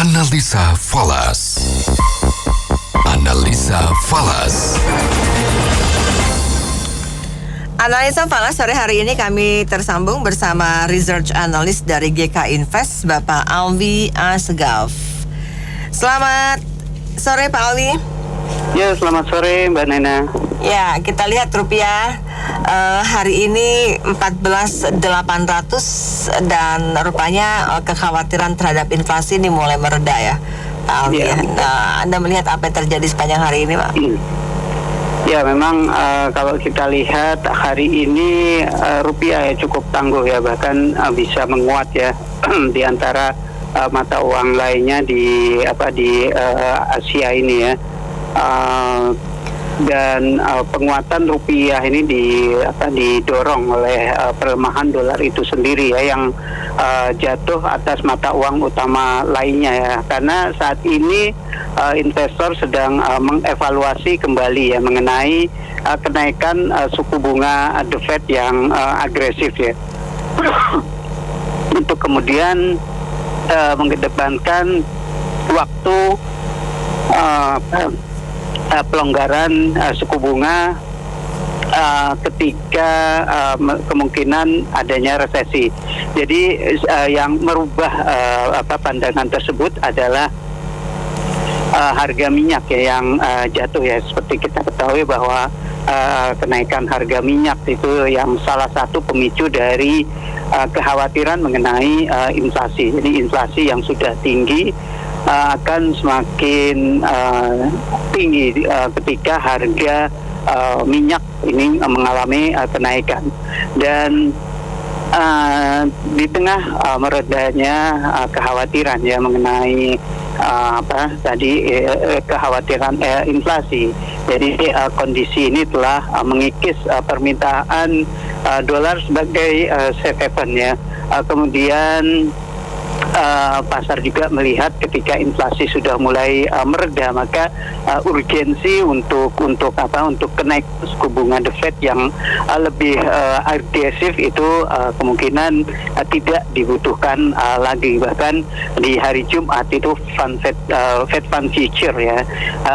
Analisa Falas. Analisa Falas. Analisa Falas sore hari ini kami tersambung bersama Research Analyst dari GK Invest, Bapak Alwi Assegaf. Selamat sore Pak Alwi. Ya, selamat sore Mbak Nena. Ya, kita lihat rupiah hari ini 14.800 dan rupanya kekhawatiran terhadap inflasi ini mulai mereda ya Pak Alwi. Ya. Anda melihat apa yang terjadi sepanjang hari ini Pak? Ya, memang kalau kita lihat hari ini rupiah ya cukup tangguh ya, bahkan bisa menguat ya di antara mata uang lainnya di Asia ini ya. Dan penguatan rupiah ini didorong oleh pelemahan dolar itu sendiri ya, yang jatuh atas mata uang utama lainnya ya, karena saat ini investor sedang mengevaluasi kembali ya mengenai kenaikan suku bunga The Fed yang agresif ya untuk kemudian mengedepankan waktu pelonggaran suku bunga ketika kemungkinan adanya resesi. Jadi yang merubah pandangan tersebut adalah harga minyak ya yang jatuh ya. Seperti kita ketahui bahwa kenaikan harga minyak itu yang salah satu pemicu dari kekhawatiran mengenai inflasi. Jadi inflasi yang sudah tinggi akan semakin tinggi ketika harga minyak ini mengalami kenaikan. Dan di tengah meredanya kekhawatiran ya mengenai kekhawatiran inflasi. Jadi kondisi ini telah mengikis permintaan dolar sebagai safe haven ya. Kemudian pasar juga melihat ketika inflasi sudah mulai mereda, maka urgensi untuk kenaik suku bunga The Fed yang lebih agresif itu kemungkinan tidak dibutuhkan lagi. Bahkan di hari Jumat itu Fed Fund Future ya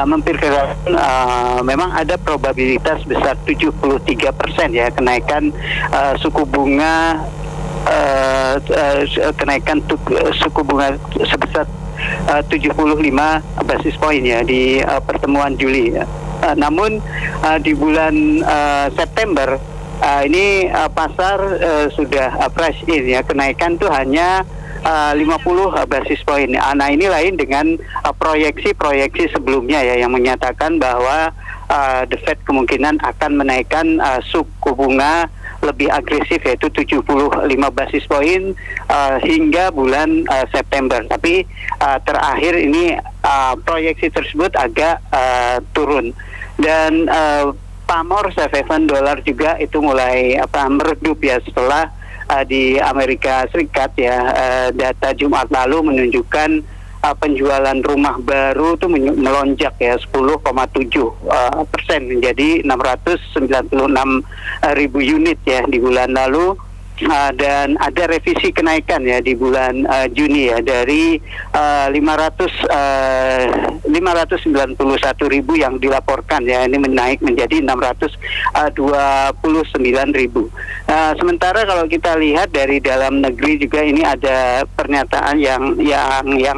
memperkirakan memang ada probabilitas besar 73% ya kenaikan suku bunga kenaikan suku bunga sebesar 75 basis poin ya di pertemuan Juli ya. Namun di bulan September ini pasar sudah price in ya, kenaikan itu hanya 50 basis poin. Nah, ini lain dengan proyeksi sebelumnya ya yang menyatakan bahwa The Fed kemungkinan akan menaikkan suku bunga lebih agresif yaitu 75 basis poin hingga bulan September. Tapi terakhir ini proyeksi tersebut agak turun. Dan pamor safe haven dolar juga itu mulai meredup ya setelah di Amerika Serikat ya data Jumat lalu menunjukkan penjualan rumah baru itu melonjak ya 10,7% menjadi 696 ribu unit ya di bulan lalu. Dan ada revisi kenaikan ya di bulan Juni ya dari 591 ribu yang dilaporkan ya, ini menaik menjadi 629 ribu. Sementara kalau kita lihat dari dalam negeri juga ini ada pernyataan yang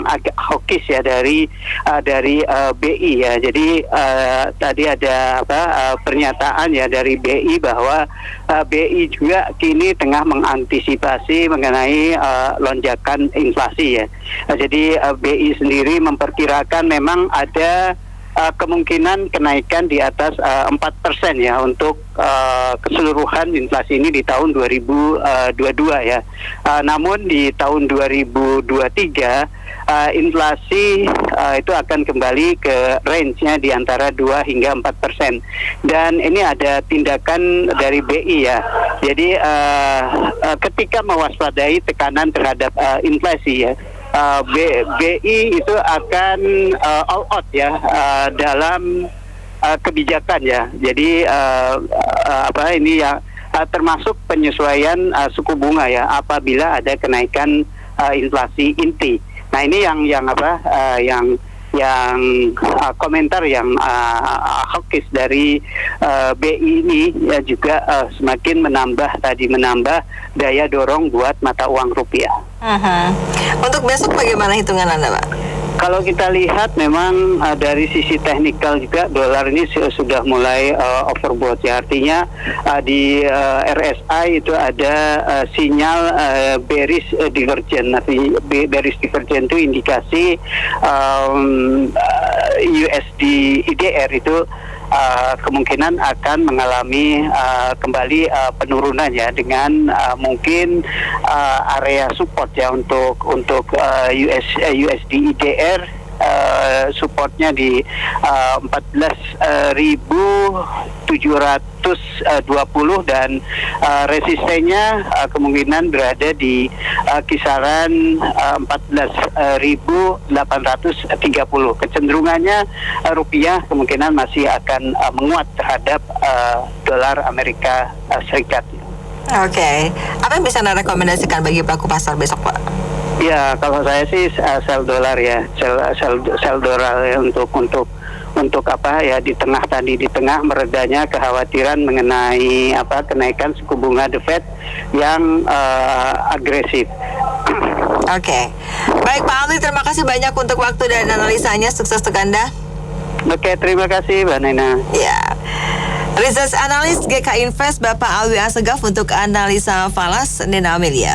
agak hawkish ya dari BI ya. Jadi tadi ada pernyataan ya dari BI bahwa BI juga kini tengah mengantisipasi mengenai lonjakan inflasi ya. Jadi BI sendiri memperkirakan memang ada kemungkinan kenaikan di atas 4% ya untuk keseluruhan inflasi ini di tahun 2022 ya. Namun di tahun 2023 inflasi itu akan kembali ke range-nya di antara 2 hingga 4%. Dan ini ada tindakan dari BI ya. Jadi ketika mewaspadai tekanan terhadap inflasi ya, BI itu akan all out ya dalam kebijakan ya. Jadi ini ya termasuk penyesuaian suku bunga ya apabila ada kenaikan inflasi inti. Nah ini yang komentar yang hawkish dari BI ini ya juga semakin menambah daya dorong buat mata uang rupiah. Untuk besok bagaimana hitungan Anda, Pak? Kalau kita lihat memang dari sisi teknikal juga dolar ini sudah mulai overbought ya, artinya di RSI itu ada sinyal bearish divergent. Artinya bearish divergent itu indikasi USD IDR itu kemungkinan akan mengalami kembali penurunan ya, dengan mungkin area support ya untuk USD IDR supportnya di 14.720 dan resistennya kemungkinan berada di kisaran 14.830. Kecenderungannya rupiah kemungkinan masih akan menguat terhadap dolar Amerika Serikat. Oke. Apa yang bisa Anda rekomendasikan bagi pelaku pasar besok, Pak? Ya, kalau saya sih sell dolar ya, sell dolar ya, untuk apa ya, di tengah meredanya kekhawatiran mengenai kenaikan suku bunga The Fed yang agresif. Oke. Baik Pak Alwi, terima kasih banyak untuk waktu dan analisanya. Sukses untuk Anda. Oke, terima kasih Mbak Nena. Ya. Research Analyst GK Invest Bapak Alwi Asegaf untuk analisa falas Nena Amelia.